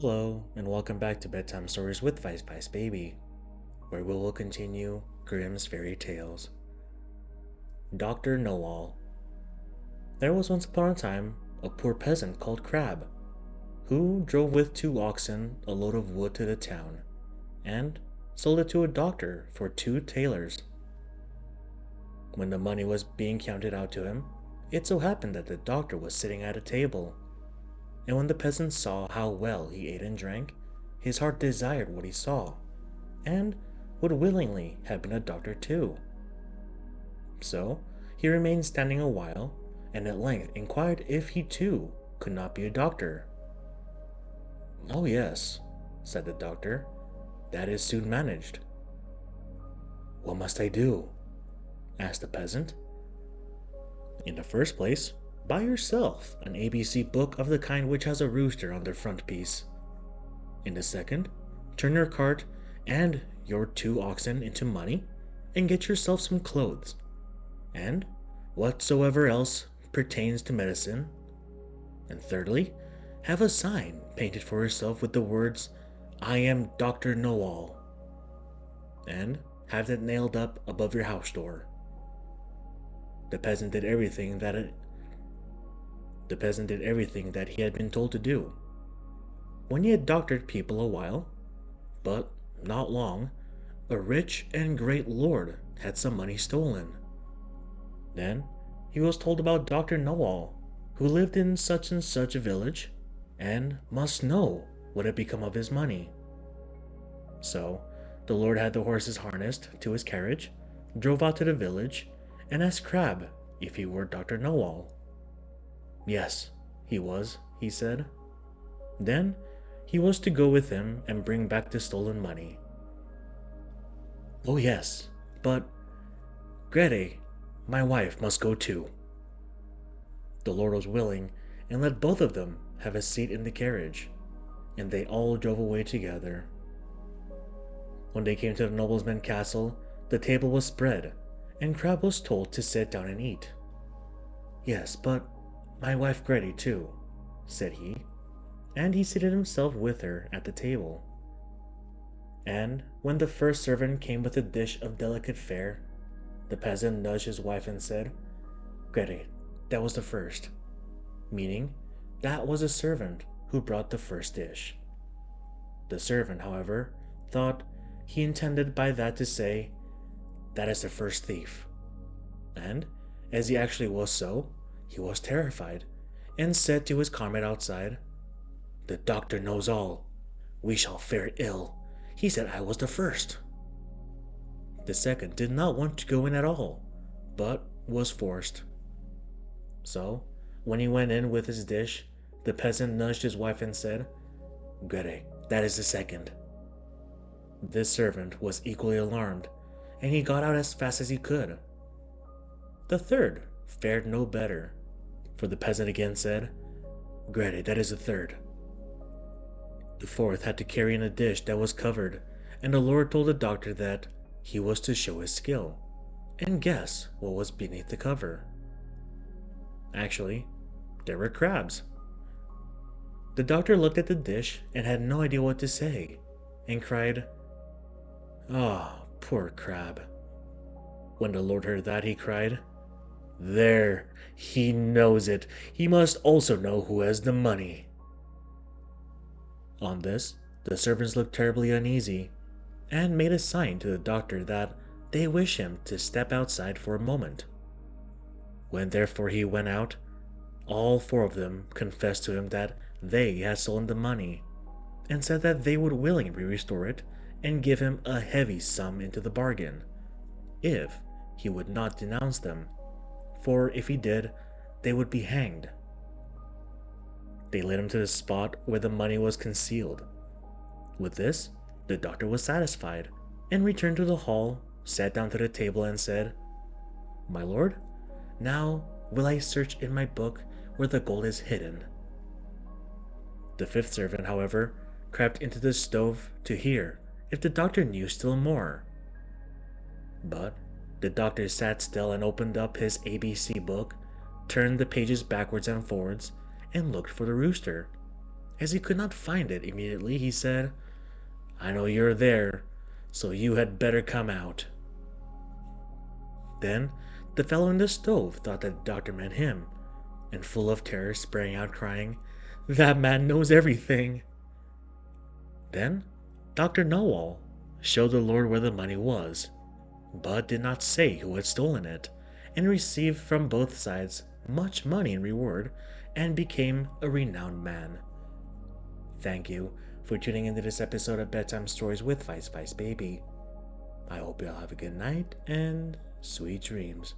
Hello, and welcome back to Bedtime Stories with Vice Vice Baby, where we will continue Grimm's fairy tales. Dr. Know-All. There was once upon a time a poor peasant called Crab, who drove with 2 oxen a load of wood to the town, and sold it to a doctor for 2 thalers. When the money was being counted out to him, it so happened that the doctor was sitting at a table, and when the peasant saw how well he ate and drank, his heart desired what he saw, and would willingly have been a doctor too. So he remained standing a while, and at length inquired if he too could not be a doctor. "Oh yes," said the doctor, "that is soon managed." "What must I do?" asked the peasant. "In the first place, buy yourself an ABC book of the kind which has a rooster on the front piece. In the second, turn your cart and your 2 oxen into money, and get yourself some clothes, and whatsoever else pertains to medicine. And thirdly, have a sign painted for yourself with the words, 'I am Dr. Know-All,' and have that nailed up above your house door." The peasant did everything that he had been told to do. When he had doctored people a while, but not long, a rich and great lord had some money stolen. Then he was told about Dr. Know-All, who lived in such and such a village, and must know what had become of his money. So the lord had the horses harnessed to his carriage, drove out to the village, and asked Crab if he were Dr. Know-All. Yes, he was, he said. Then he was to go with him and bring back the stolen money. "Oh yes, but Grete, my wife, must go too." The lord was willing, and let both of them have a seat in the carriage, and they all drove away together. When they came to the nobleman's castle, the table was spread, and Crab was told to sit down and eat. "Yes, but my wife Grete too," said he, and he seated himself with her at the table. And when the first servant came with a dish of delicate fare, the peasant nudged his wife and said, "Grete, that was the first," meaning that was the servant who brought the first dish. The servant, however, thought he intended by that to say, "That is the first thief," and as he actually was so, he was terrified, and said to his comrade outside, "The doctor knows all. We shall fare ill. He said I was the first." The second did not want to go in at all, but was forced. So, when he went in with his dish, the peasant nudged his wife and said, "Grete, that is the second." This servant was equally alarmed, and he got out as fast as he could. The third fared no better, for the peasant again said, "Grete, that is the third." The fourth had to carry in a dish that was covered, and the lord told the doctor that he was to show his skill, and guess what was beneath the cover. Actually, there were crabs. The doctor looked at the dish and had no idea what to say, and cried, "Ah, poor crab." When the lord heard that, he cried, "There, he knows it. He must also know who has the money." On this, the servants looked terribly uneasy, and made a sign to the doctor that they wished him to step outside for a moment. When therefore he went out, all 4 of them confessed to him that they had stolen the money, and said that they would willingly restore it and give him a heavy sum into the bargain, if he would not denounce them, for if he did, they would be hanged. They led him to the spot where the money was concealed. With this, the doctor was satisfied, and returned to the hall, sat down to the table, and said, "My lord, now will I search in my book where the gold is hidden." The 5th servant, however, crept into the stove to hear if the doctor knew still more. But the doctor sat still and opened up his ABC book, turned the pages backwards and forwards, and looked for the rooster, As he could not find it immediately, he said, "I know you're there, so you had better come out." Then the fellow in the stove thought that the doctor meant him, and full of terror sprang out crying, "That man knows everything." Then Dr. Know-all showed the Lord where the money was, but did not say who had stolen it, and received from both sides much money in reward, and became a renowned man. Thank you for tuning into this episode of Bedtime Stories with Vice Vice Baby. I hope you all have a good night and sweet dreams.